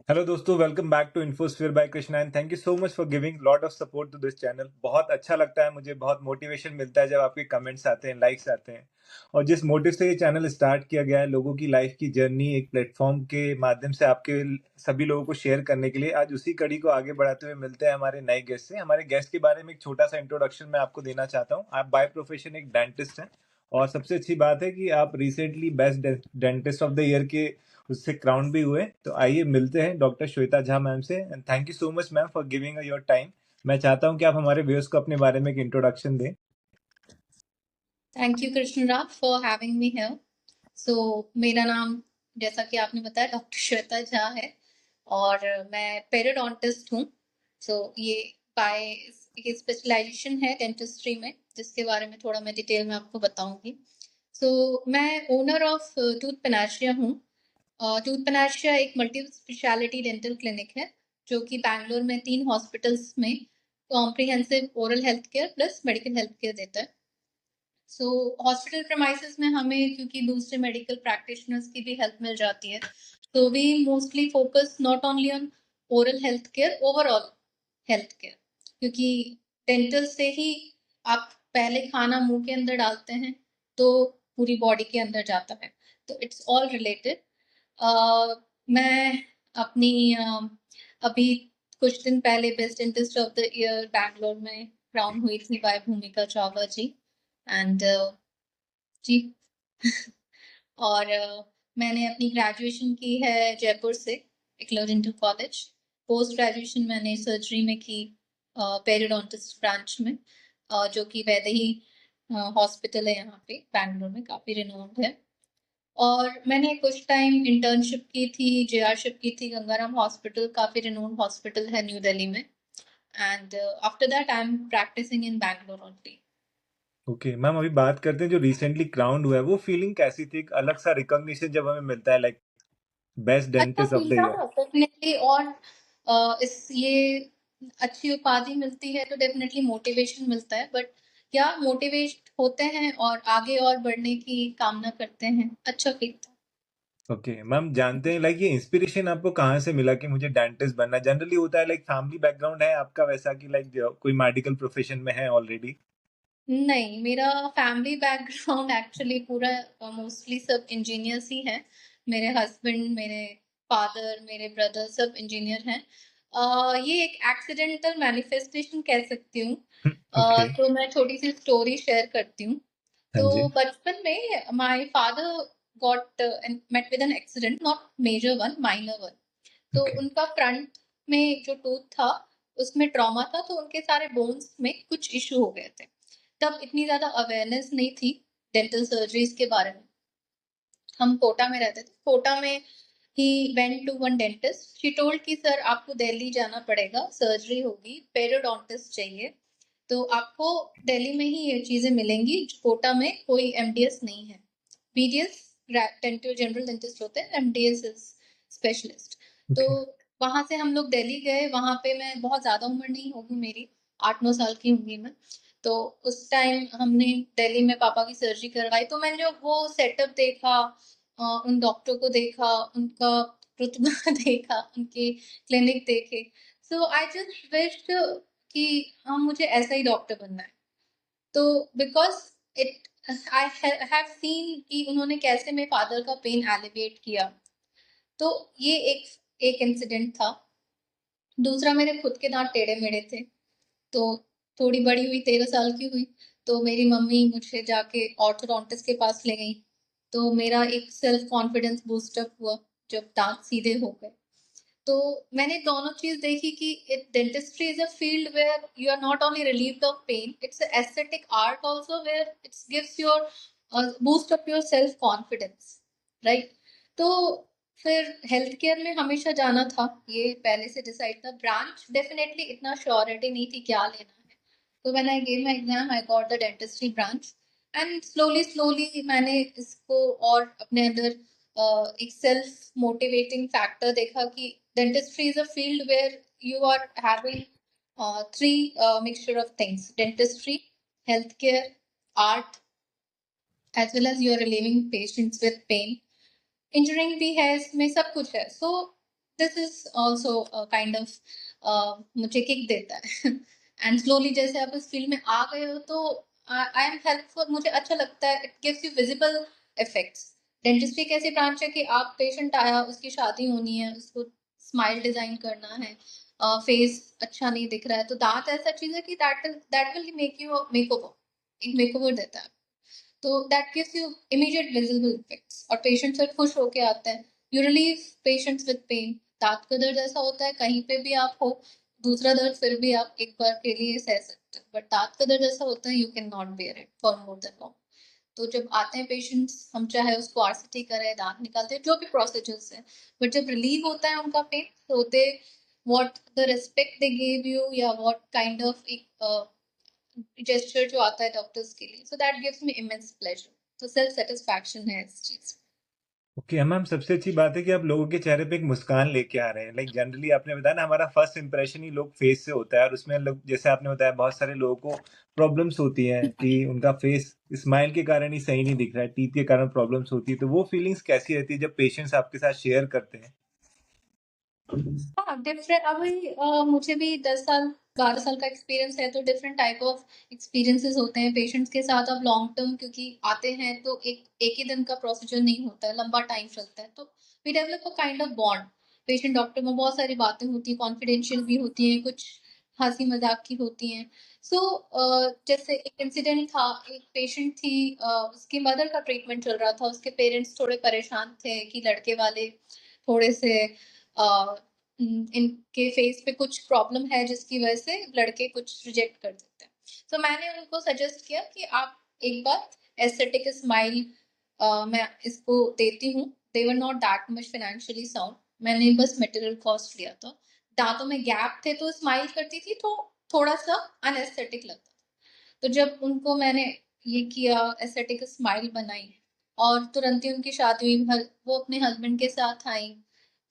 Hello दोस्तों, welcome back to Infosphere by Krishna and thank you so much for giving lot of support to this channel. बहुत अच्छा लगता है मुझे, बहुत मोटिवेशन मिलता है जब आपके कमेंट्स आते हैं, लाइक्स आते हैं। और जिस मोटिव से ये चैनल स्टार्ट किया गया है, लोगों की लाइफ की जर्नी एक प्लेटफॉर्म के माध्यम से आपके सभी लोगों को शेयर करने के लिए, आज उसी कड़ी को आगे बढ़ाते हुए मिलते हैं हमारे नए गेस्ट से। हमारे गेस्ट के बारे में एक छोटा सा इंट्रोडक्शन मैं आपको देना चाहता हूँ। आप बाय प्रोफेशन एक डेंटिस्ट हैं और सबसे अच्छी बात है कि आप recently best dentist of the year के उससे क्राउन भी हुए। तो आइए मिलते हैं डॉक्टर श्वेता झा मैम से। And thank you so much ma'am for giving your time. मैं चाहता हूं कि आप हमारे व्यूअर्स को अपने बारे में एक इंट्रोडक्शन दें। Thank you Krishna for having me here. So मेरा नाम, जैसा कि आपने बताया, डॉक्टर श्वेता झा है और मैं पेरिडोंटिस्ट हूँ। सो ये स्पेशलाइजेशन है डेंटिस्ट्री में, जिसके बारे में थोड़ा मैं डिटेल में आपको बताऊंगी। सो मैं ओनर ऑफ टूथ पेनाशिया हूँ। टूथ पेनाशिया एक मल्टी स्पेशलिटी डेंटल क्लिनिक है जो कि बैंगलोर में 3 हॉस्पिटल्स में comprehensive oral health care plus medical health care देता है। सो हॉस्पिटल प्रेमाइसेस में हमें, क्योंकि दूसरे मेडिकल प्रैक्टिशनर्स की भी हेल्प मिल जाती है, तो we mostly focus not only on oral health care, overall health care, क्योंकि डेंटल से ही आप पहले खाना मुंह के अंदर डालते हैं तो पूरी बॉडी के अंदर जाता है, तो इट्स ऑल रिलेटेड। मैं अपनी अभी कुछ दिन पहले best dentist of the year Bangalore में क्राउन हुई थी बाय भूमिका चावला जी एंड जी। और मैंने अपनी ग्रेजुएशन की है जयपुर से, Eklavya dental college. Post graduation मैंने सर्जरी में की पेरिडोंटिस्ट ब्रांच में, जो कि वैदेही हॉस्पिटल है यहाँ पे बैंगलोर में, काफ़ी रिनोन्ड है। और मैंने कुछ टाइम इंटर्नशिप की थी, जेआरशिप की थी गंगाराम हॉस्पिटल, काफ़ी रिनोन्ड हॉस्पिटल है न्यू दिल्ली में। And after that I am practising in Bangalore only. Okay ma'am, अभी बात करते हैं जो रिसेंटली क्राउन हुआ है, वो फीलिंग कैसी थी? एक अलग सा रिकॉग्निशन जब हमें मिलता है, लाइक बेस्ट अच्छा dentist of feel the year. था डेफिनेटली। और इस ये अच्छी उपाधि मिलती है तो डेफिनेटली मोटिवेशन मिलता है, बट क्या मोटिवेट होते हैं और आगे और बढ़ने की कामना करते हैं। अच्छा फील था। ओके मैम, जानते हैं लाइक ये इंस्पिरेशन आपको कहाँ से मिला कि मुझे डेंटिस्ट बनना? जनरली होता है लाइक फैमिली बैकग्राउंड है आपका वैसा कि लाइक कोई मेडिकल प्रोफेशन में है ऑलरेडी? नहीं, मेरा फैमिली बैकग्राउंड एक्चुअली पूरा मोस्टली सब इंजीनियर्स ही हैं। मेरे हस्बैंड, मेरे फादर, मेरे ब्रदर सब इंजीनियर हैं। ये एक एक्सीडेंटल मैनिफेस्टेशन कह सकती हूँ। ओके। तो मैं छोटी सी स्टोरी शेयर करती हूँ। हाँ तो जी। बचपन में my father got met with an accident, not major one, minor one. तो ओके। उनका फ्रंट में जो टूथ था उसमें ट्रॉमा था, तो उनके सारे बोन्स में कुछ इश्यू हो गए थे। तब इतनी ज़्यादा अवेयरनेस नहीं थी डेंटल सर्जरीज के बारे में। हम कोटा में रहते थे। कोटा में ही went to one dentist, she told कि सर आपको दिल्ली जाना पड़ेगा, सर्जरी होगी, पेरियोडोंटिस्ट चाहिए, तो आपको दिल्ली में ही ये चीज़ें मिलेंगी, कोटा में कोई एमडीएस नहीं है। बीडीएस डेंटल जनरल डेंटिस्ट होते हैं, एमडीएस इज स्पेशलिस्ट। तो ओके। वहां से हम लोग दिल्ली गए। वहां पे मैं बहुत ज्यादा उम्र नहीं होगी मेरी, 8-9 साल की होंगी मैं। तो उस टाइम हमने दिल्ली में पापा की सर्जरी करवाई। तो मैंने जो वो सेटअप देखा, उन डॉक्टर को देखा, उनका रुतबा देखा, उनके क्लिनिक देखे, सो आई जस्ट विश्ड कि हाँ, मुझे ऐसा ही डॉक्टर बनना है। तो because it I have seen कि उन्होंने कैसे मेरे फादर का पेन एलिवेट किया। तो ये एक इंसिडेंट था। दूसरा, मेरे खुद के दांत टेढ़े मेढ़े थे। तो थोड़ी बड़ी हुई, 13 साल की हुई, तो मेरी मम्मी मुझे जाके ऑर्थोडोंटिस्ट के पास ले गई। तो मेरा एक सेल्फ कॉन्फिडेंस बूस्टअप हुआ जब दांत सीधे हो गए। तो मैंने दोनों चीज देखी कि dentistry is a field where you are not only relieved of pain, it's aesthetic art also where it's gives your boost up your self confidence, right. तो फिर हेल्थ केयर में हमेशा जाना था, ये पहले से डिसाइड था। ब्रांच डेफिनेटली इतना श्योरिटी नहीं थी क्या लेना है। तो when I gave my exam I got the dentistry branch, and slowly slowly मैंने इसको और अपने अंदर एक सेल्फ मोटिवेटिंग फैक्टर देखा कि dentistry is a field where you are having three mixture of things: dentistry, healthcare, art, as well as you are relieving patients with pain. Engineering भी है, इसमें सब कुछ है। So this is also kind of मुझे kick देता है and slowly जैसे आप इस फील्ड में आ गए हो तो आई एम हेल्पफुल, मुझे अच्छा लगता है, it gives you visible effects. Dentistry एक ऐसी ब्रांच है कि आप पेशेंट आया, उसकी शादी होनी है, उसको स्माइल डिजाइन करना है, फेस अच्छा नहीं दिख रहा है, तो दांत ऐसा चीज है कि that will make you makeover, एक मेकओवर देता है। तो that gives you immediate visible effects और पेशेंट फिर खुश होके आते हैं। You relieve patients with pain. दांत का दर्द ऐसा होता है कहीं पे भी आप हो, दूसरा दर्द फिर भी आप एक बार के लिए सह सकते हैं, बट दांत का दर्द ऐसा होता है you can not bear it for more than long. तो जब आते हैं पेशेंट्स, हम चाहे उसको आरसीटी करें, दांत निकालते हैं, जो भी प्रोसीजर्स है, बट जब रिलीव होता है उनका पेन, तो they what the respect they give you, या व्हाट काइंड ऑफ एक जेस्चर जो आता है डॉक्टर्स के लिए, so that gives me immense pleasure. तो सेल्फ सेटिस्फैक्शन है इस चीज। ओके मैम, सबसे अच्छी बात है कि आप लोगों के चेहरे पे एक मुस्कान लेके आ रहे हैं। लाइक जनरली आपने बताया ना, हमारा फर्स्ट इंप्रेशन ही लोग फेस से होता है, और उसमें लोग, जैसे आपने बताया, बहुत सारे लोगों को प्रॉब्लम्स होती हैं कि उनका फेस स्माइल के कारण ही सही नहीं दिख रहा है, टीथ के कारण प्रॉब्लम्स होती है। तो वो फीलिंग्स कैसी रहती है जब पेशेंट्स आपके साथ शेयर करते हैं? हाँ, डिफरेंट। अभी मुझे भी 10 साल 12 साल का एक्सपीरियंस है, तो डिफरेंट टाइप ऑफ एक्सपीरियंसेस होते हैं पेशेंट्स के साथ। अब लॉन्ग टर्म क्योंकि आते हैं तो एक ही दिन का प्रोसीजर नहीं होता है, लंबा टाइम चलता है, तो we develop a kind of bond. Patient doctor में बहुत सारी बातें होती है, कॉन्फिडेंशियल भी होती है, कुछ हंसी मजाक की होती हैं। सो जैसे एक इंसिडेंट था, एक पेशेंट थी, उसकी मदर का ट्रीटमेंट चल रहा था, उसके पेरेंट्स थोड़े परेशान थे कि लड़के वाले थोड़े से इनके फेस पे कुछ प्रॉब्लम है जिसकी वजह से लड़के कुछ रिजेक्ट कर देते हैं। तो मैंने उनको सजेस्ट किया कि आप एक बार एस्थेटिक स्माइल मैं इसको देती हूँ। They were not that much financially sound, मैंने बस मटेरियल कॉस्ट लिया था। दांतों में गैप थे तो स्माइल करती थी तो थोड़ा सा अनएस्थेटिक लगता था। तो जब उनको मैंने ये किया, एस्थेटिक स्माइल बनाई, और तुरंत ही उनकी शादी हुई, वो अपने हस्बैंड के साथ आई,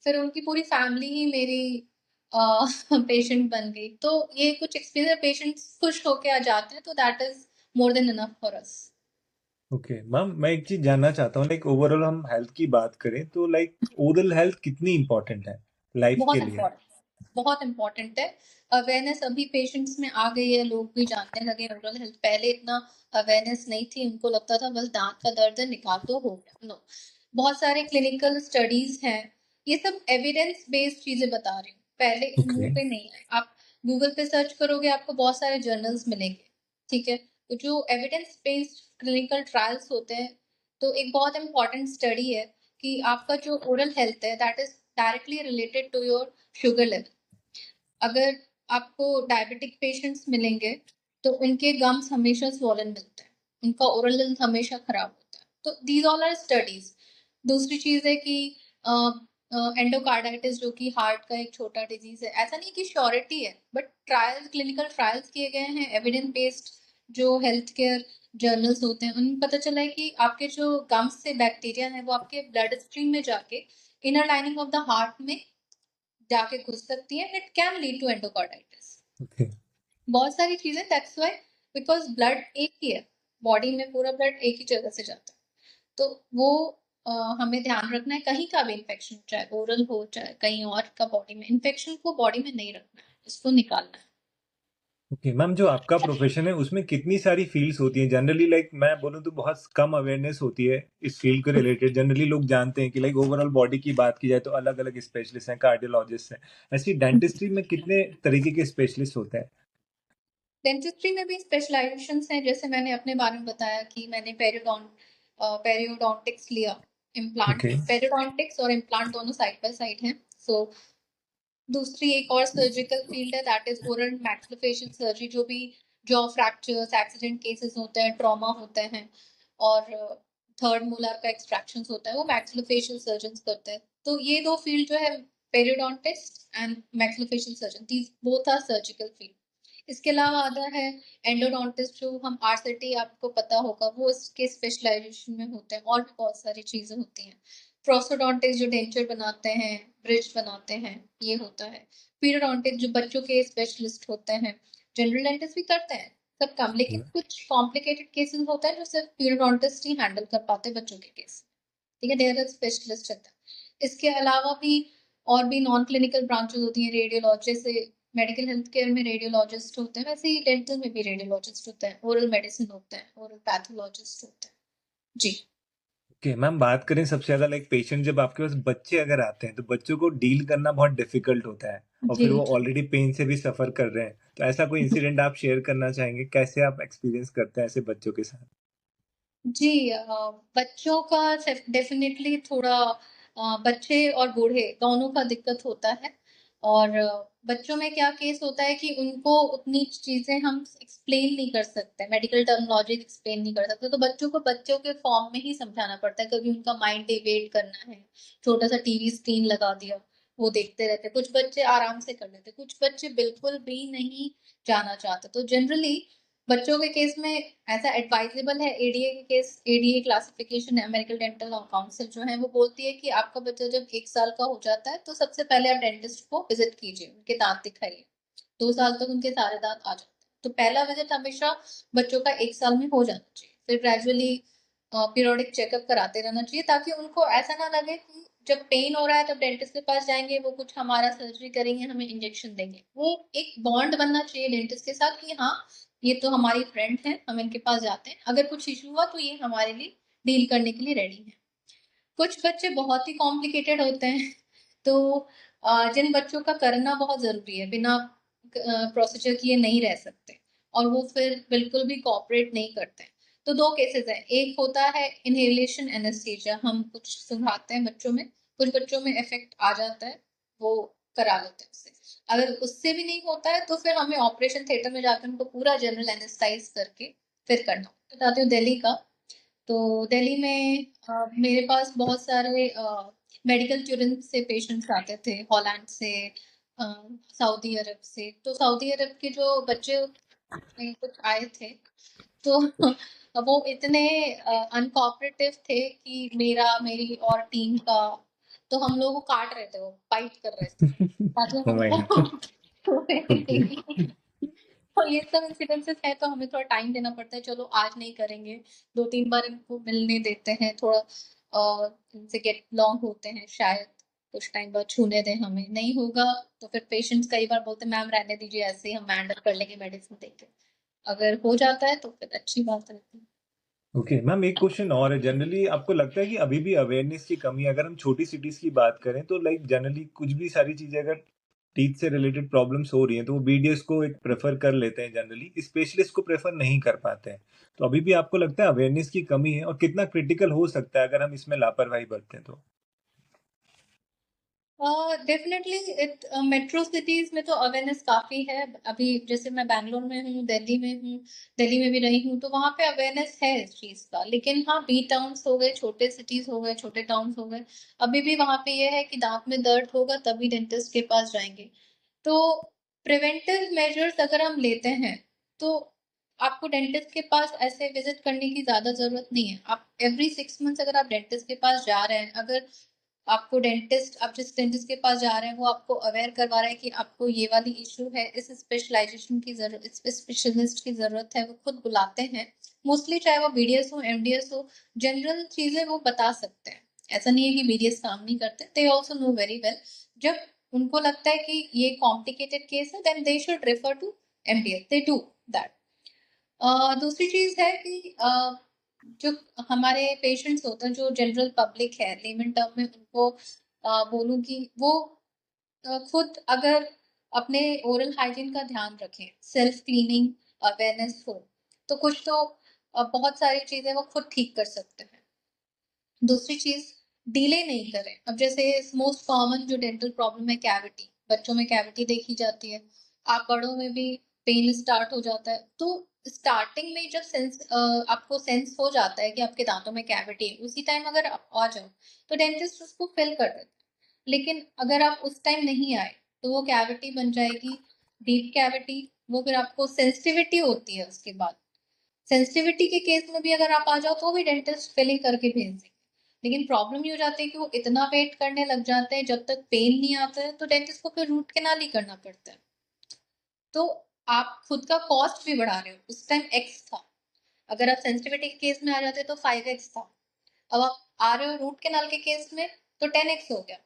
फिर उनकी पूरी फैमिली ही मेरी पेशेंट बन गई। तो ये कुछ एक्सपीरियंस, पेशेंट्स खुश होके आ जाते हैं, तो that is more than enough for us. Okay ma'am, मैं एक चीज जानना चाहता हूँ, लाइक ओवरऑल हम हेल्थ की बात करें तो लाइक ओरल हेल्थ कितनी इंपॉर्टेंट है लाइफ के बहुत लिए? इम्पोर्टेंट, बहुत इम्पोर्टेंट है। अवेयरनेस अभी पेशेंट्स में आ गई है, लोग भी जानने लगे ओरल हेल्थ। पहले इतना अवेयरनेस नहीं थी, उनको लगता था बस दांत का दर्द है, निकाल दो, हो गया। नो, बहुत सारे क्लिनिकल स्टडीज हैं, ये सब एविडेंस बेस्ड चीजें बता रही हूँ, पहले ओके। मुंह पे नहीं है। आप गूगल पे सर्च करोगे, आपको बहुत सारे जर्नल्स मिलेंगे, ठीक है, तो जो एविडेंस बेस्ड क्लिनिकल ट्रायल्स होते हैं, तो एक बहुत इंपॉर्टेंट स्टडी है कि आपका जो ओरल हेल्थ है that is directly related to your sugar level. अगर आपको डायबिटिक पेशेंट्स मिलेंगे तो उनके गम्स हमेशा स्वॉलन मिलते हैं, उनका ओरल हेल्थ हमेशा खराब होता है। तो दीज ऑल आर स्टडीज। दूसरी चीज है कि एंडोकार्डाइटिस, जो कि हार्ट का एक छोटा डिजीज है, ऐसा नहीं कि श्योरिटी है, बट ट्रायल्स, क्लिनिकल ट्रायल्स किए गए हैं, एविडेंस बेस्ड जो हेल्थ केयर जर्नल्स होते हैं, उनमें पता चला है कि आपके जो गम्स से बैक्टीरिया है वो आपके ब्लड स्ट्रीम में जाके inner lining of the heart में जाके घुस सकती है, it can lead to endocarditis. Okay. बहुत सारी चीजें, दैट्स व्हाई, बिकॉज ब्लड एक ही है, बॉडी में पूरा ब्लड एक ही जगह से जाता है। तो वो हमें ध्यान रखना है, कहीं का भी इन्फेक्शन, चाहे ओरल हो चाहे कहीं और का बॉडी में, इन्फेक्शन को बॉडी में नहीं रखना है, इसको निकालना है। ओके मैम, जो आपका प्रोफेशन है उसमें कितनी सारी फील्ड्स होती हैं जनरली? लाइक मैं बोलूँ तो बहुत कम अवेयरनेस होती है इस फील्ड के रिलेटेड। जनरली लोग जानते हैं कि लाइक ओवरऑल बॉडी की बात की जाए तो अलग अलग स्पेशलिस्ट हैं, कार्डियोलॉजिस्ट हैं। ऐसी डेंटिस्ट्री में कितने तरीके के स्पेशलिस्ट होते हैं? डेंटिस्ट्री में भी स्पेशलाइजेशन हैं, जैसे मैंने अपने बारे में बताया कि मैंने पेरियोडोंटिक्स लिया। Implant, okay. पेरियोडोंटिक्स और इम्प्लांट दोनों साइड बाय साइड हैं। सो दूसरी एक और सर्जिकल फील्ड है, that is oral maxillofacial surgery, जो भी जॉ फ्रैक्चर्स, एक्सीडेंट केसेस होते हैं, ट्रॉमा होते हैं, और थर्ड मोलर का एक्सट्रैक्शन होता है, वो मैक्सिलोफेशियल सर्जन करते हैं। तो ये दो फील्ड जो है, periodontist and maxillofacial surgeon, these both are surgical field. इसके अलावा अदर है एंडोडोंटिस्ट, जो हम आरसीटी, आपको पता होगा, वो इसके स्पेशलाइजेशन में होते हैं, और भी बहुत सारी चीजें होती हैं। प्रोस्टोडोंटिस्ट जो डेंचर बनाते हैं, ब्रिज बनाते हैं, ये होता है। पीरियोडोंटिस्ट जो बच्चों के स्पेशलिस्ट होते हैं। जनरल डेंटिस्ट भी करते हैं सब काम, लेकिन कुछ कॉम्प्लिकेटेड केसेस होता है जो सिर्फ पीरियोडोंटिस्ट ही हैंडल कर पाते हैं, बच्चों के केस, ठीक है, देयर आर स्पेशलिस्ट रहता है। इसके अलावा भी और भी नॉन क्लिनिकल ब्रांचेस होती हैं, रेडियोलॉजिस्ट से मेडिकल हेल्थ केयर में रेडियोलॉजिस्ट होते हैं, वैसे ही डेंटल में भी रेडियोलॉजिस्ट होते हैं, ओरल मेडिसिन होते हैं, ओरल पैथोलॉजिस्ट होते हैं। जी। ओके मैम, बात करें सबसे ज्यादा लाइक पेशेंट जब आपके पास बच्चे अगर आते हैं तो बच्चों को डील करना बहुत डिफिकल्ट होता है, और जी। फिर वो ऑलरेडी पेन से भी सफर कर रहे हैं, तो ऐसा कोई इंसिडेंट आप शेयर करना चाहेंगे, कैसे आप एक्सपीरियंस करते हैं ऐसे बच्चों के साथ? जी, बच्चों का डेफिनेटली थोड़ा बच्चे और बूढ़े दोनों का दिक्कत होता है। और बच्चों में क्या केस होता है कि उनको उतनी चीजें हम एक्सप्लेन नहीं कर सकते, मेडिकल टर्मिनोलॉजी एक्सप्लेन नहीं कर सकते, तो बच्चों को बच्चों के फॉर्म में ही समझाना पड़ता है। कभी उनका माइंड डिवेट करना है, छोटा सा टीवी स्क्रीन लगा दिया, वो देखते रहते। कुछ बच्चे आराम से कर लेते, कुछ बच्चे बिल्कुल भी नहीं जाना चाहते। तो जनरली बच्चों के केस में ऐसा एडवाइजेबल है, एडीए के केस, एडीए क्लासिफिकेशन है, अमेरिकन डेंटल काउंसिल जो है वो बोलती है कि आपका बच्चा जब 1 साल का हो जाता है तो सबसे पहले आप डेंटिस्ट को विजिट कीजिए, उनके दांत दिखाइए। 2 साल तक उनके सारे दांत आ जाते हैं, तो पहला विजिट हमेशा बच्चों का 1 साल में हो जाना चाहिए। फिर ग्रेजुअली पीरियोडिक चेकअप कराते रहना चाहिए, ताकि उनको ऐसा ना लगे कि जब पेन हो रहा है तब डेंटिस्ट के पास जाएंगे, वो कुछ हमारा सर्जरी करेंगे, हमें इंजेक्शन देंगे। वो एक बॉन्ड बनना चाहिए डेंटिस्ट के साथ कि हाँ, ये तो हमारी फ्रेंड है, हम इनके पास जाते हैं, अगर कुछ इशू हुआ तो ये हमारे लिए डील करने के लिए रेडी है। कुछ बच्चे बहुत ही कॉम्प्लिकेटेड होते हैं, तो जिन बच्चों का करना बहुत जरूरी है, बिना प्रोसीजर किए नहीं रह सकते, और वो फिर बिल्कुल भी कोऑपरेट नहीं करते हैं। तो 2 केसेस हैं, एक होता है इनहेलेशन एनेस्थीसिया, हम कुछ सुंघाते हैं बच्चों में, कुछ बच्चों में इफेक्ट आ जाता है, वो करा लेते हैं उससे। अगर उससे भी नहीं होता है तो फिर हमें ऑपरेशन थिएटर में जाकर उनको पूरा जनरल एनेस्थाइज करके फिर करना। बताती हूँ दिल्ली का। तो दिल्ली में मेरे पास बहुत सारे मेडिकल स्टूडेंट से पेशेंट्स आते थे, हॉलैंड से, सऊदी अरब से। तो सऊदी अरब के जो बच्चे कुछ आए थे, तो वो इतने अनकोऑपरेटिव थे कि मेरी और टीम का, तो हम लोग को काट रहे थे, वो फाइट कर रहे थे ताकि ओ हम माय उनको गॉड। ओके। तो ये सब इंसिडेंसेस है, तो हमें थोड़ा टाइम देना पड़ता है। चलो आज नहीं करेंगे, 2-3 बार इनको मिलने देते हैं, थोड़ा इनसे गेट लॉन्ग होते हैं, शायद कुछ टाइम बाद छूने दें हमें। नहीं होगा तो फिर पेशेंट्स कई बार बोलते हैं मैम रहने दीजिए, ऐसे ही हम हैंडल कर लेंगे मेडिसिन देके। अगर हो जाता है तो फिर अच्छी बात रहती है। ओके मैम, एक क्वेश्चन और है, जनरली आपको लगता है कि अभी भी अवेयरनेस की कमी है? अगर हम छोटी सिटीज की बात करें तो लाइक जनरली कुछ भी सारी चीजें अगर टीथ से रिलेटेड प्रॉब्लम्स हो रही हैं तो वो बीडीएस को एक प्रेफर कर लेते हैं, जनरली स्पेशलिस्ट को प्रेफर नहीं कर पाते हैं। तो अभी भी आपको लगता है अवेयरनेस की कमी है, और कितना क्रिटिकल हो सकता है अगर हम इसमें लापरवाही बरतें तो? डेफिनेटली इट मेट्रो सिटीज में तो अवेयरनेस काफी है। अभी जैसे मैं बैंगलोर में हूँ, दिल्ली में हूँ, दिल्ली में भी रही हूँ, तो वहां पे अवेयरनेस है इस चीज का। लेकिन हाँ, बी टाउन्स हो गए, छोटे सिटीज हो गए, छोटे टाउन्स हो गए, अभी भी वहां पे ये है कि दांत में दर्द होगा तभी डेंटिस्ट के पास जाएंगे। तो प्रिवेंटिव मेजर्स अगर हम लेते हैं तो आपको डेंटिस्ट के पास ऐसे विजिट करने की ज्यादा जरूरत नहीं है। आप एवरी 6 मंथ्स अगर आप डेंटिस्ट के पास जा रहे हैं, अगर आपको डेंटिस्ट, आप जिस डेंटिस्ट के पास जा रहे हैं वो आपको अवेयर करवा रहा है कि आपको ये वाली इशू है, इस स्पेशलाइजेशन की जरूरत, इस स्पेशलिस्ट की जरूरत है, वो खुद बुलाते हैं मोस्टली, चाहे वो बीडीएस हो, एमडीएस हो, जनरल चीजें वो बता सकते हैं। ऐसा नहीं है कि बीडीएस काम नहीं करते, they also know very well. जब उनको लगता है कि ये कॉम्प्लिकेटेड केस है, then they should refer to MDS, they do that. दूसरी चीज है कि जो हमारे पेशेंट्स होते हैं, जो जनरल पब्लिक है, लेमन टर्म में उनको बोलूं कि वो खुद अगर अपने ओरल हाइजीन का ध्यान रखें, सेल्फ क्लीनिंग अवेयरनेस हो, तो कुछ तो बहुत सारी चीजें वो खुद ठीक कर सकते हैं। दूसरी चीज, डिले नहीं करें। अब जैसे मोस्ट कॉमन जो डेंटल प्रॉब्लम है, कैविटी, बच्चों में कैविटी देखी जाती है, आप बड़ों में भी पेन स्टार्ट हो जाता है। तो स्टार्टिंग में जब आपको सेंस हो जाता है कि आपके दांतों में कैविटी है, उसी टाइम अगर आप आ जाओ तो डेंटिस्ट उसको फिल कर देते हैं। लेकिन अगर आप उस टाइम नहीं आए तो वो कैविटी बन जाएगी, डीप कैविटी। वो फिर आपको सेंसिटिविटी होती है उसके बाद, सेंसिटिविटी के केस में भी अगर आप आ जाओ तो भी डेंटिस्ट फिलिंग करके भेज देंगे। लेकिन प्रॉब्लम ये हो जाती है कि वो इतना वेट करने लग जाते हैं, जब तक पेन नहीं आता है तो डेंटिस्ट को फिर रूट कैनाल ही करना पड़ता है। तो आप खुद का कॉस्ट भी बढ़ा रहे हो। उस टाइम एक्स था, अगर आप सेंसिटिविटी के केस में आ जाते तो 5x था, अब आप आ रहे हो रूट कैनाल के केस में तो 10x हो गया।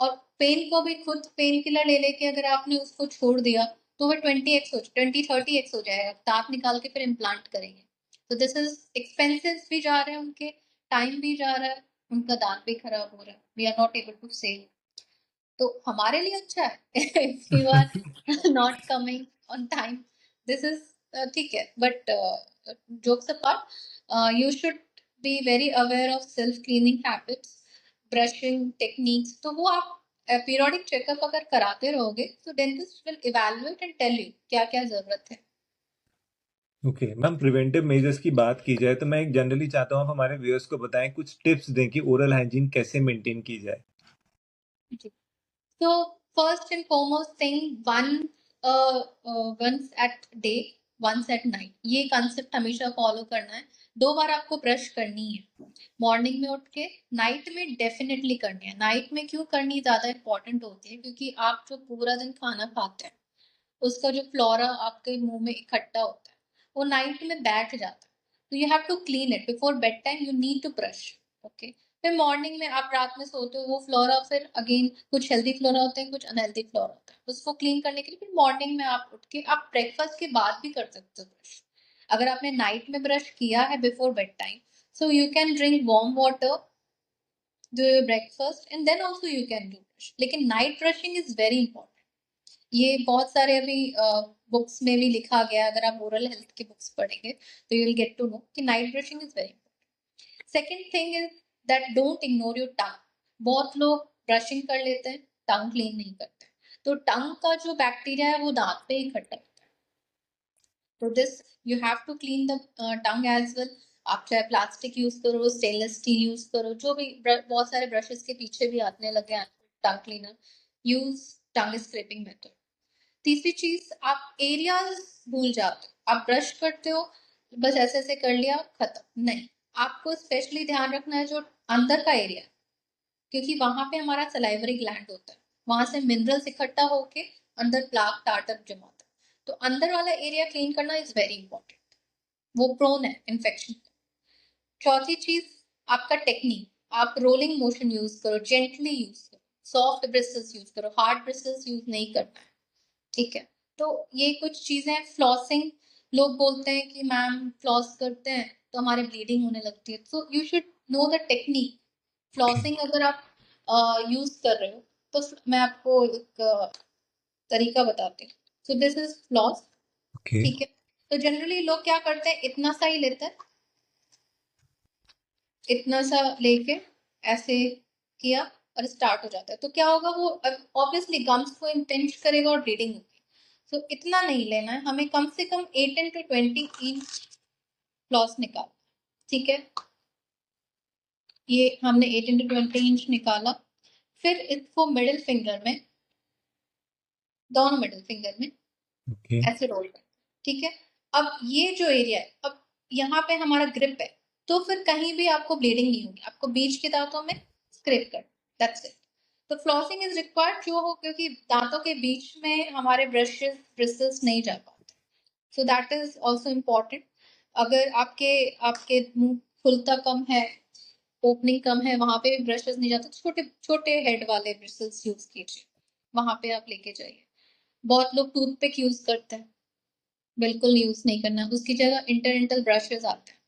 और पेन को भी खुद पेन किलर ले लेके अगर आपने उसको छोड़ दिया तो वो 20 30 एक्स हो जाएगा, दांत निकाल के फिर इम्प्लांट करेंगे। तो दिस इज एक्सपेंसेस भी जा रहे हैं उनके, टाइम भी जा रहा है, उनका दांत भी खराब हो रहा है, we are not able to save. तो हमारे लिए अच्छा है if you are not coming on time, this is ठीक है, but jokes apart, you should be very aware of self cleaning habits, brushing techniques। तो वो आप periodic checkup अगर कराते रहोगे तो dentist will evaluate and tell you क्या क्या जरूरत है। ओके मैम, प्रिवेंटिव मेजर्स की बात की जाए तो मैं एक जनरली चाहता हूँ आप हमारे व्यूअर्स को बताएं, कुछ टिप्स दें कि ओरल हाइजीन कैसे मेंटेन की जाए। जी। So first and foremost thing, once at day, once at night, ये कंसेप्ट हमेशा फॉलो करना है। 2 बार आपको ब्रश करनी है, मॉर्निंग में उठ के, नाइट में डेफिनेटली करनी है। नाइट में क्यों करनी ज्यादा इंपॉर्टेंट होती है, क्योंकि आप जो पूरा दिन खाना खाते हैं उसका जो फ्लोरा आपके मुंह में इकट्ठा होता है वो नाइट में बैठ जाता है। तो you have to clean it before bed time, you need to brush. Okay, फिर मॉर्निंग में आप रात में सोते हो वो फ्लोरा फिर अगेन कुछ हेल्दी फ्लोरा होते हैं, कुछ अनहेल्दी फ्लोरा होता है, उसको क्लीन करने के लिए फिर मॉर्निंग में आप उठ के आप ब्रेकफास्ट के बाद भी कर सकते हो ब्रश। अगर आपने नाइट में ब्रश किया है before bed time, so you can drink warm water, do your breakfast and then also you can do brush. लेकिन night brushing is very important. ये बहुत सारे अभी बुक्स में भी लिखा गया है, अगर आप ओरल हेल्थ की बुक्स पढ़ेंगे तो you will get to know कि night brushing is very important. Second thing is that don't ignore your tongue. बहुत लोग ब्रशिंग कर लेते हैं, टंग क्लीन नहीं करते, तो टंग का जो बैक्टीरिया है वो दांत पे इकट्ठा होता है। तो this you have to clean the tongue as well. आप चाहे प्लास्टिक यूज करो, स्टेनलेस स्टील यूज करो, जो भी बहुत सारे ब्रशेस के पीछे भी आने लगे हैं टंग क्लीनर, यूज टंग स्क्रैपिंग मेथड। तीसरी चीज, आप एरियाज भूल जाते हो, आप ब्रश करते हो बस ऐसे ऐसे कर लिया खत्म, नहीं, आपको स्पेशली ध्यान रखना है जो अंदर का एरिया, क्योंकि वहां पे हमारा सलाइवरी ग्लैंड होता है, वहां से मिनरल्स इकट्ठा होके अंदर प्लाक टार्टर जमा होता है। तो अंदर वाला एरिया क्लीन करना इज वेरी इंपॉर्टेंट, वो प्रोन है इन्फेक्शन। चौथी चीज, आपका टेक्निक, आप रोलिंग मोशन यूज करो, जेंटली यूज करो, सॉफ्ट ब्रिसल्स यूज करो, हार्ड ब्रिसल्स यूज नहीं करना है। ठीक है, तो ये कुछ चीजें। फ्लॉसिंग, लोग बोलते हैं कि मैम फ्लॉस करते हैं तो हमारे ब्लीडिंग होने लगती है, so you should know the technique. Flossing अगर आप यूज कर रहे हो तो मैं आपको एक तरीका बताती हूँ। So this is floss. Okay. ठीक है, तो जनरली लोग क्या करते हैं, इतना सा ही लेते हैं, इतना सा लेके ऐसे किया और स्टार्ट हो जाता है, तो क्या होगा, वो ऑब्वियसली गम्स को इंटेंश करेगा और ब्लीडिंग होगी। सो इतना नहीं लेना है हमें, कम से कम 18 to 20 इंच फ्लॉस निकाल। ठीक है, ये हमने 18 to 20 इंच निकाला, फिर इसको मिडिल फिंगर में, दोनों मिडिल फिंगर में ओके। ऐसे रोल कर। ठीक है, अब ये जो एरिया है, अब यहाँ पे हमारा ग्रिप है, तो फिर कहीं भी आपको ब्लीडिंग नहीं होगी, आपको बीच के दांतों में स्क्रैप कर, दैट्स इट। तो फ्लॉसिंग इज रिक्वायर्ड क्यों हो, क्योंकि दांतों के बीच में हमारे ब्रशेस ब्रिसल्स नहीं जा पाते, so that is also important. अगर आपके आपके मुंह खुलता कम है, ओपनिंग कम है, वहां पे भी ब्रशेस नहीं जाते, छोटे छोटे हेड वाले ब्रिसल्स यूज कीजिए, वहां पे आप लेके जाइए। बहुत लोग टूथपिक यूज करते हैं, बिल्कुल यूज नहीं करना, उसकी जगह इंटरडेंटल ब्रशेस आते हैं,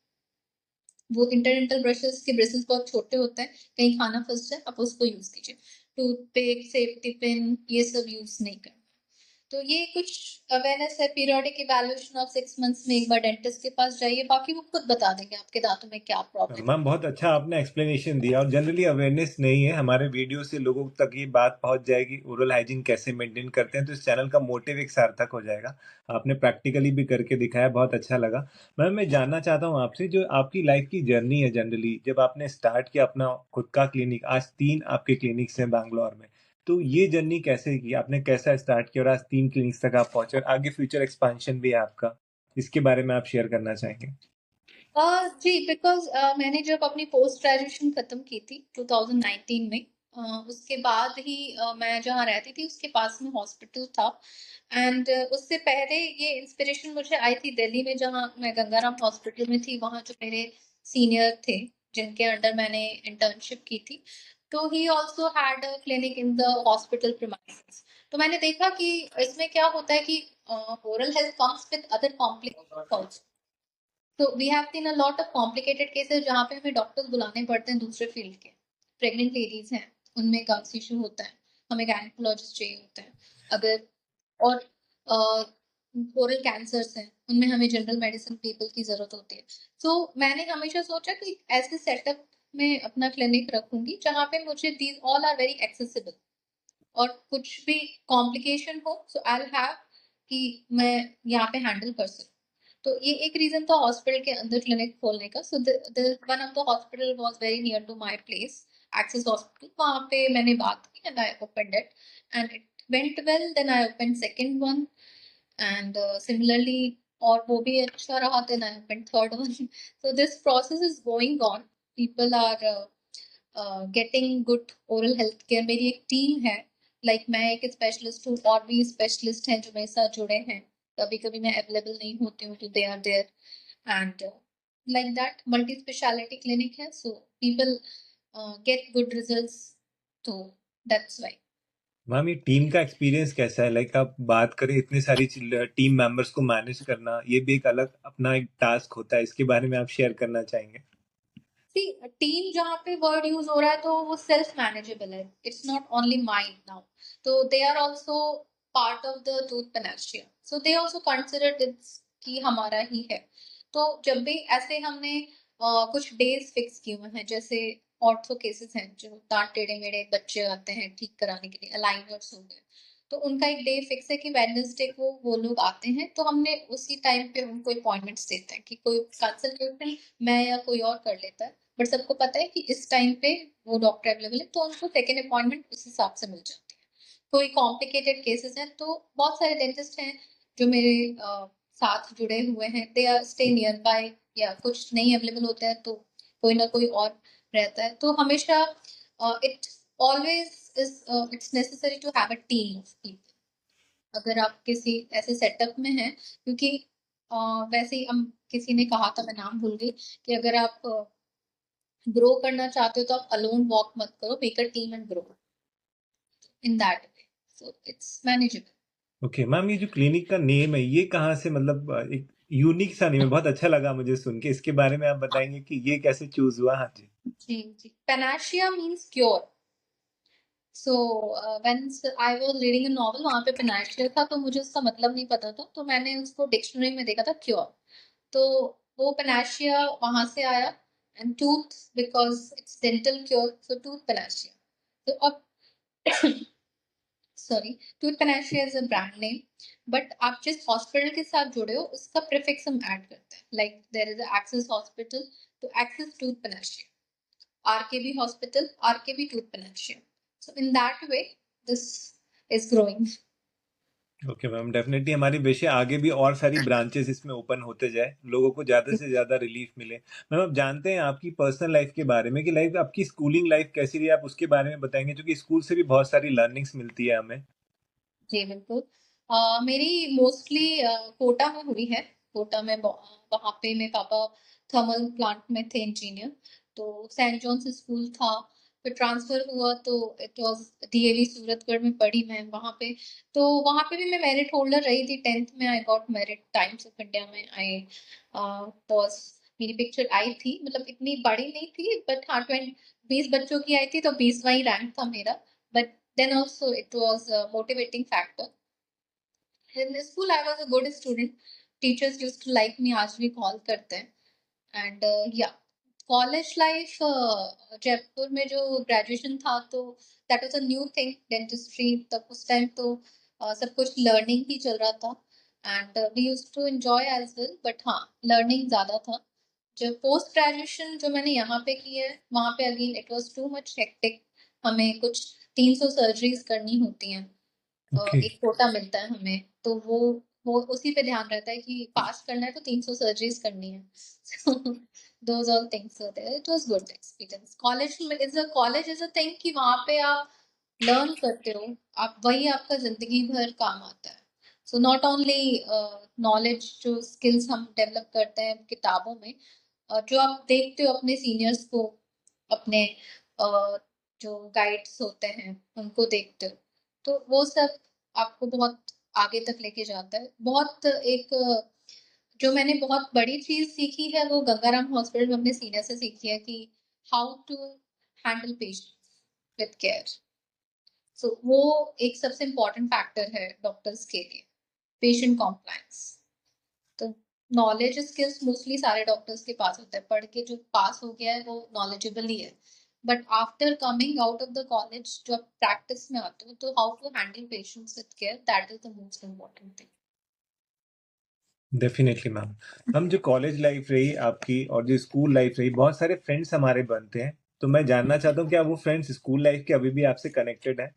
वो इंटरडेंटल ब्रशेस के ब्रिसल्स बहुत छोटे होते हैं, कहीं खाना फंस जाए आप उसको यूज कीजिए। टूथपिक, सेफ्टी पिन, ये सब यूज नहीं करना। तो ये कुछ अवेयरनेस है। पीरियोडिक इवैल्यूएशन ऑफ 6 मंथ्स में एक बार डेंटिस्ट के पास जाइए, बाकी वो खुद बता देंगे आपके दांतों में क्या प्रॉब्लम है। मैम बहुत अच्छा आपने एक्सप्लेनेशन दिया, और जनरली अवेयरनेस नहीं है, हमारे वीडियो से लोगों तक ये बात पहुंच जाएगी ओरल हाइजीन कैसे मेंटेन करते हैं, तो इस चैनल का मोटिव एक सार्थक हो जाएगा। आपने प्रैक्टिकली भी करके दिखाया, बहुत अच्छा लगा। मैम मैं जानना चाहता हूँ आपसे, जो आपकी लाइफ की जर्नी है, जनरली जब आपने स्टार्ट किया अपना खुद का क्लिनिक, आज 3 आपके क्लिनिक्स हैं बैंगलोर में, तो ये जर्नी कैसे की आपने, कैसा स्टार्ट किया और आज 3 क्लिनिक्स तक आप पहुंचे, और आगे फ्यूचर एक्सपांशन भी है आपका, इसके बारे में आप शेयर करना चाहेंगे। जी, बिकॉज मैंने जब अपनी पोस्ट ग्रेजुएशन खत्म की थी 2019 में, उसके बाद ही मैं जहाँ रहती थी उसके पास में हॉस्पिटल था, एंड उससे पहले ये इंस्पिरेशन मुझे आई थी दिल्ली में, जहाँ मैं गंगाराम हॉस्पिटल में थी, वहाँ जो मेरे सीनियर थे जिनके अंडर मैंने इंटर्नशिप की थी, तो he also had a clinic in the hospital premises. तो मैंने देखा कि इसमें क्या होता है कि oral health comes with other complications also. तो we have seen a lot of complicated cases जहाँ पे हमें डॉक्टर्स बुलाने पड़ते हैं दूसरे फील्ड के। प्रेग्नेंट लेडीज हैं, उनमें गम्स इशू होता है, हमें गायनेकोलॉजिस्ट चाहिए होता है। अगर और ओरल कैंसर्स हैं, उनमें हमें जनरल मेडिसिन पीपल की जरूरत होती है। तो मैंने हमेशा सोचा कि ऐसे सेटअप में अपना क्लिनिक रखूंगी जहाँ पे मुझे these all are very accessible, और कुछ भी कॉम्प्लिकेशन हो सो आई विल हैव कि मैं यहाँ पे हैंडल कर सकूँ। तो ये एक रीजन था हॉस्पिटल के अंदर क्लिनिक खोलने का। So one of the hospital was very near to my place, access hospital. वहाँ पे मैंने बात की and I opened it and it went well. Then I open second one and similarly, और वो भी अच्छा रहा। Then I open third one. So this process is going on. People are getting good oral health care. मेरी एक team है, मैं एक स्पेशलिस्ट हूँ और भी स्पेशलिस्ट हैं जो मेरे साथ जुड़े हैं। कभी कभी मैं अवेलेबल नहीं होती हूँ तो they are there and like that multi speciality clinic है। So people get good results, तो दैट्स व्हाई। मैम, ये टीम का एक्सपीरियंस कैसा है? लाइक आप बात करें, इतने सारी टीम मेंबर्स को मैनेज करना, ये भी एक अलग अपना एक टास्क होता है। इसके बारे में आप शेयर करना चाहेंगे? सी, टीम जहाँ पे वर्ड यूज हो रहा है तो वो सेल्फ मैनेजेबल है, it's not only mind now. तो they are also part of the Tooth Panacea, so they also consider it's कि हमारा ही है। तो जब भी ऐसे हमने कुछ डेज फिक्स किए हुए हैं, जैसे ऑर्थो केसेस हैं जो दांत टेढ़े मेढ़े बच्चे आते हैं ठीक कराने के लिए, अलाइनर्स हो गए, तो उनका एक डे फिक्स है कि वेडनेसडे को वो लोग आते हैं। तो हमने उसी टाइम पे उनको अपॉइंटमेंट्स देते हैं कि कोई कंसल्टेशन मैं या कोई और कर लेता है, बट सबको पता है कि इस टाइम पे वो डॉक्टर अवेलेबल है, तो उनको सेकेंड अपॉइंटमेंट उस हिसाब से मिल जाती है। कोई कॉम्प्लिकेटेड केसेस हैं तो बहुत सारे डेंटिस्ट हैं जो मेरे साथ जुड़े हुए हैं, they are stay near by, या कुछ नहीं अवेलेबल होता है तो कोई ना कोई और रहता है। तो हमेशा it always is it's necessary to have a team of people अगर आप किसी ऐसे सेटअप में हैं, क्योंकि वैसे ही हम किसी ने कहा था, मैं नाम भूल गई, कि अगर आप ग्रो करना चाहते हो तो आप अलोन वॉक मत करो, make a team and grow in that way, so it's manageable. Okay ma'am, ये जो क्लिनिक का नेम है, ये कहाँ से, मतलब एक यूनिक सा नेम है, बहुत अच्छा लगा मुझे सुन के। इसके बारे में आप बताएंगे कि ये कैसे चूज हुआ? हाँ जी। जी जी, panacea means cure. So when I was reading a novel, वहां पे पेनाशिया था तो मुझे उसका मतलब नहीं पता था, तो मैंने उसको डिक्शनरी में देखा था क्योर, तो वो पेनाशिया वहां से आया। And tooth because it's dental cure, so Tooth Panacea. तो अब sorry, Tooth Panacea is a brand name, but आप जिस हॉस्पिटल के साथ जुड़े हो उसका प्रीफिक्स हम ऐड करते हैं। देयर इज एक्सेस हॉस्पिटल, तो Access Tooth Panacea, RKB hospital, RKB Tooth Panacea. So in that way this is growing. Okay ma'am, definitely हमारी विश है आगे भी और सारी ब्रांचेस इसमें ओपन होते जाए, लोगों को ज़्यादा से ज़्यादा रिलीफ मिले। मैम, आप जानते हैं आपकी पर्सनल लाइफ के बारे में, कि लाइफ आपकी स्कूलिंग लाइफ कैसी रही, आप उसके बारे में बताएंगे? क्योंकि स्कूल से भी बहुत सारी लर्निंग्स मिलती है हमें। जी बिल्कुल। मेरी मोस्टली कोटा में हुई है। कोटा में वहाँ पे मेरे पापा थर्मल प्लांट में थे इंजीनियर, तो सेंट जॉन्स स्कूल था। फिर ट्रांसफर हुआ तो इट वाज डीएवी सूरतगढ़ में पढ़ी मैं वहाँ पे। तो वहाँ पे भी मैं मेरिट होल्डर रही थी। 10th में I got merit, times of India में आई वाज, मेरी पिक्चर आई थी, मतलब इतनी बड़ी नहीं थी बट हाँ 20 बच्चों की आई थी तो 20वां ही रैंक था मेरा। But then also it was a motivating factor. In the school I was a good student, teachers used to like me, आज भी कॉल करते हैं। एंड या कॉलेज लाइफ जयपुर में जो ग्रेजुएशन था तो that was a new thing, dentistry तब उस टाइम तो सब कुछ लर्निंग ही चल रहा था। And we used to enjoy as well, but हाँ लर्निंग ज्यादा था। जब पोस्ट ग्रेजुएशन जो मैंने यहाँ पे की है वहाँ पे again it was too much hectic. हमें कुछ 300 सर्जरीज करनी होती हैं, ओके। एक कोटा मिलता है हमें, तो वो उसी पे ध्यान रहता है कि पास करना है तो 300 सर्जरीज करनी है। So those all things were there. It was good experience. College is a thing कि वहाँ पे आप लर्न करते हो, आप वही आपका जिंदगी भर काम आता है। सो नॉट ओनली नॉलेज, जो स्किल्स हम डेवलप करते हैं किताबों में, जो आप देखते हो अपने सीनियर्स को, अपने जो गाइड्स होते हैं उनको देखते हो, तो वो सब आपको बहुत आगे तक लेके जाता है। बहुत एक जो मैंने बहुत बड़ी चीज़ सीखी है वो गंगाराम हॉस्पिटल में अपने सीनियर से सीखी है कि how to handle patients with care. So वो एक सबसे इम्पोर्टेंट फैक्टर है डॉक्टर्स के लिए, पेशेंट कॉम्प्लायंस। तो नॉलेज स्किल्स मोस्टली सारे डॉक्टर्स के पास होता है, पढ़ के जो पास हो गया है वो नॉलेजेबल ही है, but after coming out of the college जो आप प्रैक्टिस में आते हो, तो how to handle patients with care, that is the most important thing. Definitely ma'am. हम जो कॉलेज लाइफ रही आपकी और जो स्कूल लाइफ रही, बहुत सारे फ्रेंड्स हमारे बनते हैं, तो मैं जानना चाहता हूँ क्या वो फ्रेंड्स स्कूल लाइफ के अभी भी आपसे कनेक्टेड हैं?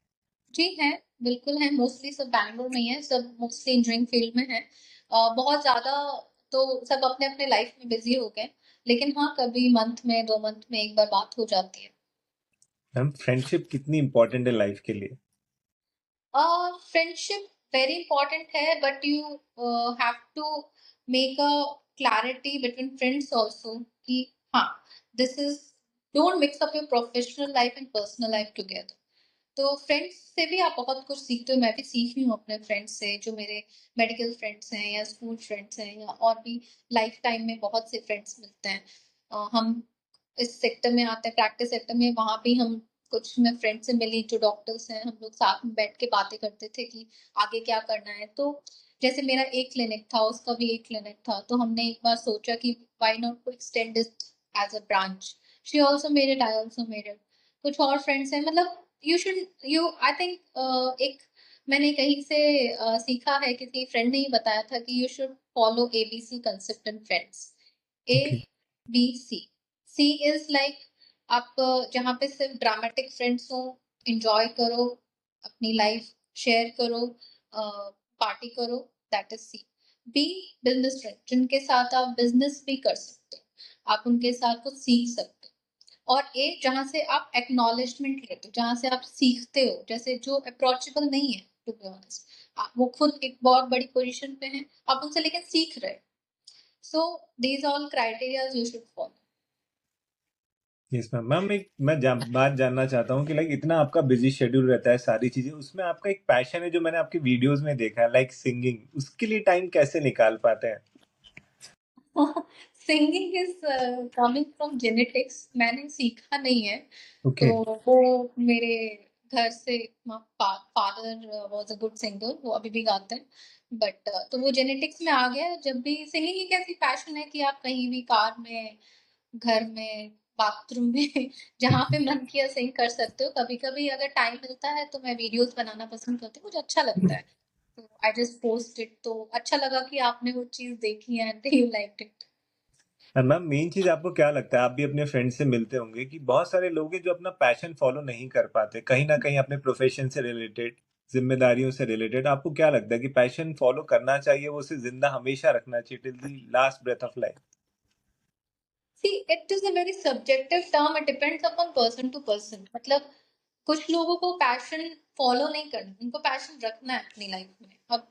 जी हैं, बिल्कुल हैं, मोस्टली सब बैंगलोर में ही है, सब मोस्टली इंजीनियरिंग फील्ड में है। बहुत ज़्यादा तो सब अपने-अपने लाइफ में बिज़ी हो गए, लेकिन हाँ, कभी मंथ में, 2 मंथ में 1 बार बात हो जाती है। मैम फ्रेंडशिप कितनी इंपॉर्टेंट है लाइफ के लिए? फ्रेंडशिप वेरी इंपॉर्टेंट है, but you have to make a clarity between friends also कि हाँ, this is don't mix up your professional life and personal life together. तो फ्रेंड्स से भी आप बहुत कुछ सीखते हो, मैं भी सीख रही हूँ अपने फ्रेंड्स से, जो मेरे मेडिकल फ्रेंड्स हैं या स्कूल फ्रेंड्स हैं, या और भी लाइफ टाइम में बहुत से फ्रेंड्स मिलते हैं। हम इस सेक्टर में आते हैं, प्रैक्टिस सेक्टर में, वहाँ भी हम कुछ मैं फ्रेंड से मिली जो डॉक्टर्स हैं, हम लोग साथ में बैठ के बातें करते थे कि आगे क्या करना है। तो जैसे मेरा एक क्लिनिक था, उसका भी एक क्लिनिक था, तो हमने एक बार सोचा कि why not to extend it as a branch. She also made it, I also made it. कुछ और फ्रेंड्स हैं, मतलब you should you I think एक मैंने कहीं से सीखा है, किसी फ्रेंड ने ही बताया था कि you should follow ABC concept in friends. A okay. B C. C is like आप जहाँ पे सिर्फ ड्रामेटिक फ्रेंड्स हो, एंजॉय करो, अपनी लाइफ शेयर करो, पार्टी करो, that is C. B business friend, जिनके साथ आप बिजनेस भी कर सकते हो, आप उनके साथ कुछ सीख सकते हो। और ए जहाँ से आप एक्नॉलेजमेंट लेते हो, जहाँ से आप सीखते हो, जैसे जो अप्रोचेबल नहीं है टू बी ऑनेस्ट, वो खुद एक बहुत बड़ी पोजीशन पे हैं, आप उनसे लेकिन सीख रहे हो। सो these all criterias you should follow. Yes ma'am. Ma'am एक बात जानना चाहता हूँ कि लाइक इतना आपका बिजी शेड्यूल रहता है, सारी चीजें, उसमें आपका एक पैशन है जो मैंने आपकी वीडियोस में देखा है, लाइक सिंगिंग, उसके लिए टाइम कैसे निकाल पाते हैं? Singing is coming from genetics, मैंने सीखा नहीं है। ओके। तो वो मेरे घर से, father was a good singer, वो अभी भी गाते हैं, बट तो वो जेनेटिक्स में आ गया। जब भी सिंगिंग एक ऐसी पैशन है कि आप कहीं भी, कार में, घर में, बाथरूम में जहाँ पे मन किया सिंग कर सकते हो। कभी कभी अगर टाइम मिलता है तो मैं वीडियोस बनाना पसंद करती हूँ, मुझे अच्छा लगता है, तो आई जस्ट पोस्ट इट। तो अच्छा लगा कि आपने वो चीज देखी है एंड यू लाइक्ड इट। और मैम मेन चीज आपको क्या लगता है, आप भी अपने फ्रेंड से मिलते होंगे, कि बहुत सारे लोग हैं जो अपना पैशन फॉलो नहीं कर पाते, कहीं ना कहीं अपने प्रोफेशन से रिलेटेड, जिम्मेदारियों से रिलेटेड, आपको क्या लगता है कि पैशन फॉलो करना चाहिए, वो उसे जिंदा हमेशा रखना चाहिए till the last breath of life? See it is a very subjective term, it depends upon person to person. मतलब कुछ लोगों को पैशन फॉलो नहीं करना, उनको पैशन रखना है अपनी लाइफ में। अब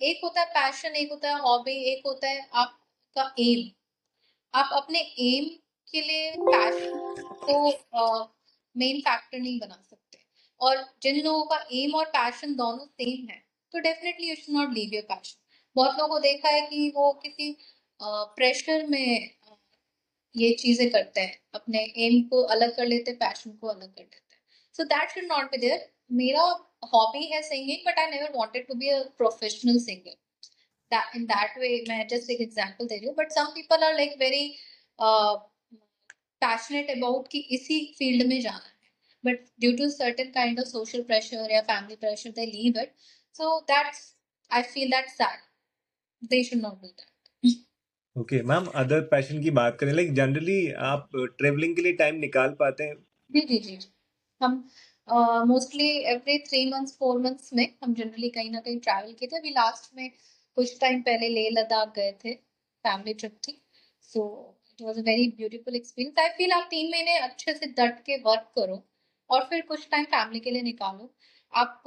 एक होता है पैशन, एक होता है हॉबी, एक होता है आपका एम। आप अपने एम के लिए पैशन को मेन फैक्टर नहीं बना सकते। और जिन लोगों का एम और पैशन दोनों सेम है, तो definitely you should not leave your passion. बहुत लोगों को देखा है कि वो किसी प्रेशर में ये चीजें करते हैं, अपने एम को अलग कर लेते हैं, पैशन को अलग कर देते हैं। So that should not be there. मेरा हॉबी है singing, but I never wanted to be a professional singer. that in that way, मैं just एक example दे रही हूँ, but some people are like very uh, passionate about कि इसी field में जाना है, but due to certain kind of social pressure या family pressure they leave it. So that's, I feel that's sad, they should not do that. Okay ma'am, other passion की बात करें, like generally आप travelling के लिए time निकाल पाते हैं? जी जी जी जी। हम मोस्टली एवरी 3 मंथ्स 4 मंथ्स में हम जनरली कहीं ना कहीं ट्रैवल किए थे। अभी लास्ट में कुछ टाइम पहले लेह लद्दाख गए थे, फैमिली ट्रिप थी। So it was a very beautiful experience. I feel आप 3 महीने अच्छे से डट के वर्क करो और फिर कुछ टाइम फैमिली के लिए निकालो। आप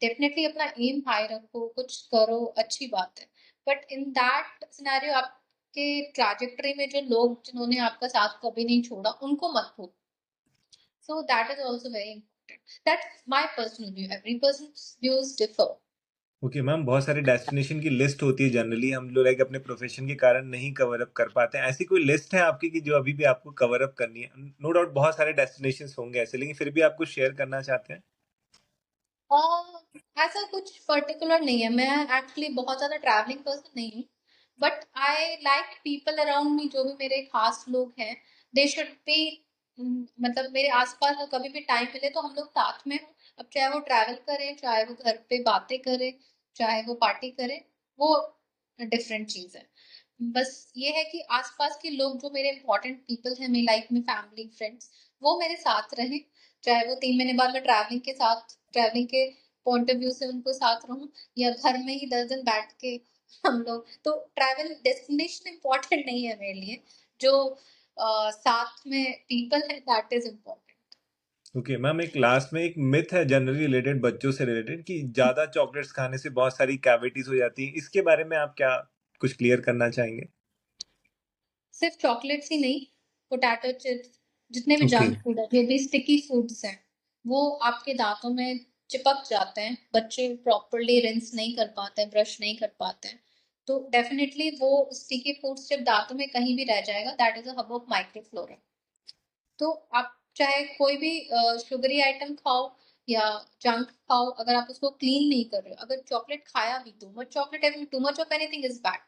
डेफिनेटली अपना एम हाई रखो, कुछ करो, अच्छी बात है, बट इन दैट सिनेरियो आपके ट्रैजेक्टरी में जो लोग जिन्होंने आपका साथ कभी नहीं छोड़ा उनको मत भूलो। So that is also very important. That's my personal view. Every person's views differ. Okay ma'am, बहुत सारे डेस्टिनेशन की लिस्ट होती है जनरली, हम लोग लाइक अपने प्रोफेशन के कारण नहीं कवर अप कर पाते हैं। ऐसी कोई लिस्ट है आपकी कि जो अभी भी आपको कवर अप करनी है? नो डाउट बहुत सारे डेस्टिनेशंस होंगे ऐसे, लेकिन फिर भी आप कुछ शेयर करना चाहते हैं? ऐसा कुछ पर्टिकुलर नहीं है। मैं एक्चुअली बहुत ज़्यादा ट्रैवलिंग पर्सन नहीं हूँ, but I like people around me, जो भी मेरे खास लोग हैं, दे शुड बी, मतलब मेरे आसपास अगर कभी भी टाइम मिले तो हम लोग साथ में हों। अब चाहे वो ट्रैवल करें, चाहे वो घर पे बातें करें, चाहे वो पार्टी करें, वो डिफरेंट चीज़ है। बस ये है कि आसपास के लोग जो मेरे इंपॉर्टेंट पीपल हैं मेरी लाइफ में, फैमिली, फ्रेंड्स, वो मेरे साथ रहें। चाहे वो 3 महीने बाद मैं ट्रैवलिंग के पॉइंट ऑफ व्यू से उनको साथ रहूँ, या घर में ही 10 दिन बैठ के हम लोग, तो ट्रैवल डेस्टिनेशन इम्पोर्टेंट नहीं है मेरे लिए, जो साथ में पीपल है that is important. Okay ma'am, एक लास्ट में एक मिथ है जनरली रिलेटेड, बच्चों से रिलेटेड, कि ज्यादा चॉकलेट्स खाने से बहुत सारी कैविटीज हो जाती हैं। इसके बारे में आप क्या कुछ क्लियर करना चाहेंगे? सिर्फ चॉकलेट्स ही नहीं, पोटैटो चिप्स, जितने भी ओके। जंक फूड है, जो भी स्टिकी फूड्स हैं, वो आपके दांतों में चिपक जाते हैं। बच्चे प्रॉपरली रिंस नहीं कर पाते हैं, ब्रश नहीं कर पाते हैं, तो डेफिनेटली वो स्टिकी फूड्स जब दांतों में कहीं भी रह जाएगा, that is a hub of microflora. तो आप चाहे कोई भी शुगरी आइटम खाओ या जंक खाओ, अगर आप उसको क्लीन नहीं कर रहे हो, अगर चॉकलेट खाया भी, too much of anything is bad.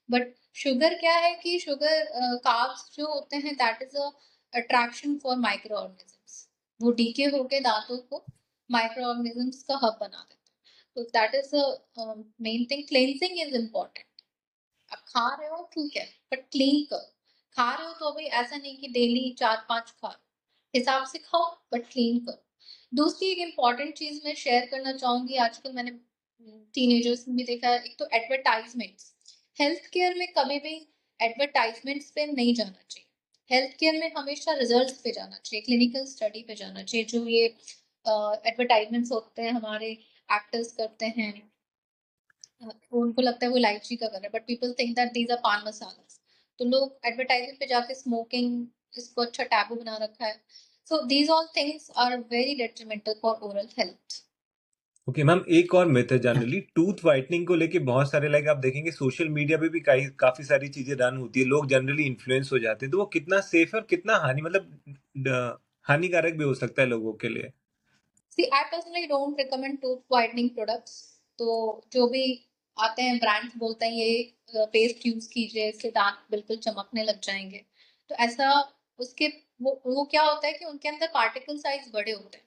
But sugar क्या है कि शुगर कार्ब्स जो होते हैं, that is a attraction for micro organisms. वो डीके होके दांतों को माइक्रो ऑर्गेनिजम्स का हब बना देते हैं। तो that is the main thing. Cleansing is important. आप खा रहे हो ठीक है, बट क्लीन करो। खा रहे हो तो अभी ऐसा नहीं कि डेली 4-5 खा, हिसाब से खाओ, बट क्लीन करो। दूसरी एक इम्पॉर्टेंट चीज मैं शेयर करना चाहूंगी, आजकल मैंने टीनेजर्स में भी देखा है, एक तो एडवर्टाइजमेंट्स। हेल्थ केयर में कभी भी एडवर्टाइजमेंट्स पे नहीं जाना चाहिए। हेल्थ केयर में हमेशा रिजल्ट्स पे जाना चाहिए, क्लिनिकल स्टडी पे जाना चाहिए। जो ये एडवर्टाइजमेंट्स होते हैं हमारे एक्टर्स करते हैं, उनको लगता है वो इलायची का कर रहा है, but people think that these are paan masala. तो लोग एडवर्टाइजमेंट पे जाके स्मोकिंग इसको अच्छा टैबू बना रखा है। So these all things are very detrimental for oral health. Okay ma'am, एक और मिथ है जनरली टूथ वाइटनिंग को लेके, बहुत सारे लाइक आप देखेंगे सोशल मीडिया पे भी काफी सारी चीजें रन होती है, लोग जनरली इन्फ्लुएंस हो जाते हैं, तो वो कितना सेफ है और कितना हानिकारक भी हो सकता है लोगों के लिए? See I personally don't recommend tooth whitening products. तो जो भी आते हैं ब्रांड्स बोलते हैं ये पेस्ट यूज कीजिए, इससे दांत बिल्कुल चमकने लग जाएंगे। तो ऐसा उसके वो क्या होता है कि उनके अंदर पार्टिकल साइज बड़े होते हैं।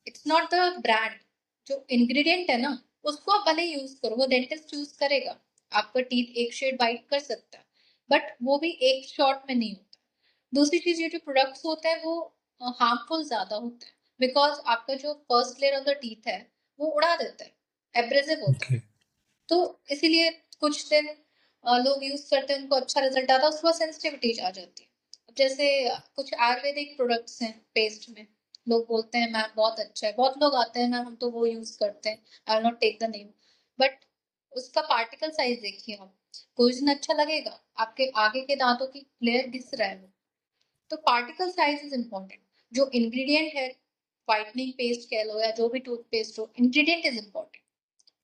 इट्स नॉट द ब्रांड, जो इंग्रेडिएंट है ना, उसको आप भले यूज करो, वो डेंटिस्ट चूज करेगा। आपका टीथ एक शेड वाइट कर सकता है, बट वो भी एक शॉट में नहीं होता। दूसरी चीज, ये जो प्रोडक्ट्स होते हैं वो हार्मफुल ज्यादा होते हैं, बिकॉज आपका जो first layer of the teeth है वो उड़ा देता है, एब्रेसिव होता है। ओके। तो इसीलिए कुछ दिन लोग यूज करते हैं, उनको अच्छा रिजल्ट आता है, उसके बाद सेंसिटिविटी आ जाती है। अब जैसे कुछ आयुर्वेदिक प्रोडक्ट्स हैं पेस्ट में, लोग बोलते हैं मैम बहुत अच्छा है, बहुत लोग आते हैं मैम हम तो वो यूज करते हैं, I will not take the name, but उसका पार्टिकल साइज देखिए आप। कुछ दिन अच्छा लगेगा, आपके आगे के दांतों की लेयर घिस रहा है वो। तो पार्टिकल साइज इज इम्पोर्टेंट। जो इंग्रेडिएंट है, व्हाइटनिंग पेस्ट कह लो या जो भी टूथपेस्ट हो, ingredient is important.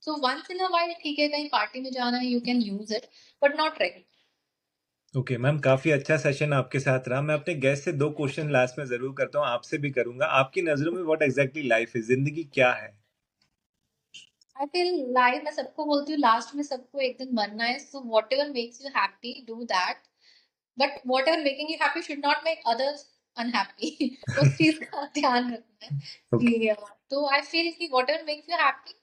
So once in a while ठीक है, कहीं पार्टी में जाना है, you can use it, but not regular. Okay ma'am, काफी अच्छा सेशन आपके साथ रहा। मैं अपने गेस्ट से 2 क्वेश्चन लास्ट में जरूर करता हूँ, आपसे भी करूंगा। आपकी नजरों में व्हाट एग्जैक्टली लाइफ है, जिंदगी क्या है? आई फील लाइफ, मैं सबको बोलती हूँ लास्ट में सबको एक दिन मरना है, so what ever makes you happy do that, but what ever making you happy should not make others unhappy. उस चीज का ध्यान रखना है ओके। कि तो आई फील कि what ever makes you happy,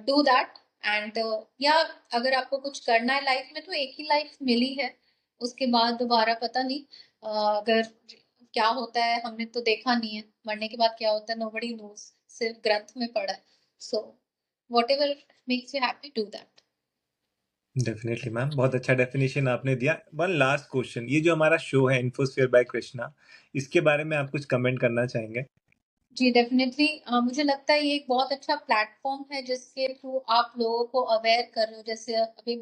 do that. And या अगर आपको कुछ करना है लाइफ में, तो एक ही लाइफ मिली है, उसके बाद दोबारा पता नहीं अगर क्या होता है, हमने तो देखा नहीं है मरने के बाद क्या होता है, नोबडी नोज, सिर्फ ग्रंथ में पढ़ा है। So what ever makes you happy, do that. Definitely ma'am, बहुत अच्छा डेफिनेशन आपने दिया। वन लास्ट क्वेश्चन, ये जो हमारा शो है इन्फोस्फीयर बाय कृष्णा, इसके बारे में आप कुछ कमेंट करना चाहेंगे? जी डेफिनेटली, मुझे लगता है ये एक बहुत अच्छा प्लेटफॉर्म है जिसके थ्रू आप लोगों को अवेयर कर रहे हो। जैसे अभी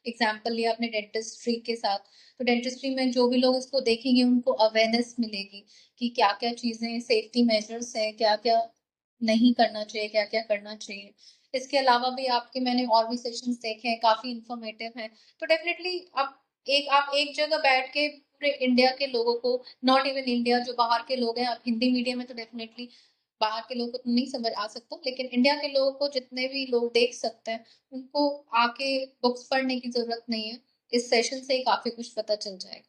एग्जाम्पल लिया आपने डेंटिस्ट्री के साथ, तो डेंटिस्ट्री में जो भी लोग इसको देखेंगे उनको अवेयरनेस मिलेगी कि क्या क्या चीजें सेफ्टी मेजर्स हैं, क्या क्या नहीं करना चाहिए, क्या क्या करना चाहिए। इसके अलावा भी आपके मैंने और भी सेशंस देखे हैं, काफी इंफॉर्मेटिव हैं। तो डेफिनेटली आप एक जगह बैठ के पूरे इंडिया के लोगों को, नॉट इवन इंडिया, जो बाहर के लोग हैं, आप हिंदी मीडियम में तो डेफिनेटली बाहर के लोगों को तो नहीं समझ आ सकता, लेकिन इंडिया के लोगों को जितने भी लोग देख सकते हैं उनको आके बुक्स पढ़ने की जरूरत नहीं है, इस सेशन से ही काफी कुछ पता चल जाएगा।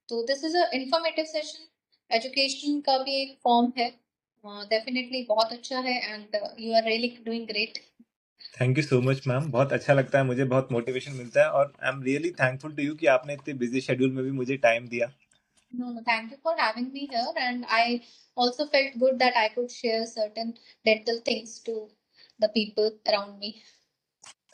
तो this is a informative session, education का भी एक फॉर्म है, डेफिनेटली बहुत अच्छा है and you are really doing great. Thank you so much ma'am, बहुत अच्छा लगता है मुझे, बहुत मोटिवेशन मिलता है और I am really thankful to you कि आपने इतने बिजी शेड्यूल में भी मुझे टाइम दिया। No, no, thank you for having me here. And I also felt good that I could share certain dental things to the people around me.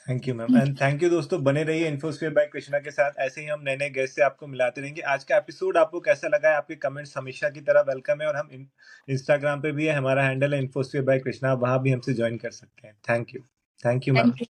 Thank you ma'am, and thank you दोस्तों, बने रहिए इन्फोस्फीयर by Krishna के साथ, ऐसे ही हम नए नए guest से आपको मिलाते रहेंगे। आज का एपिसोड आपको कैसा लगा है? आपके कमेंट्स हमेशा की तरह वेलकम है, और हम इंस्टाग्राम पे भी है, हमारा हैंडल है इन्फोस्फीयर बाय कृष्णा, वहां भी हमसे ज्वाइन कर सकते हैं। Thank you. Thank you ma'am. Thank you.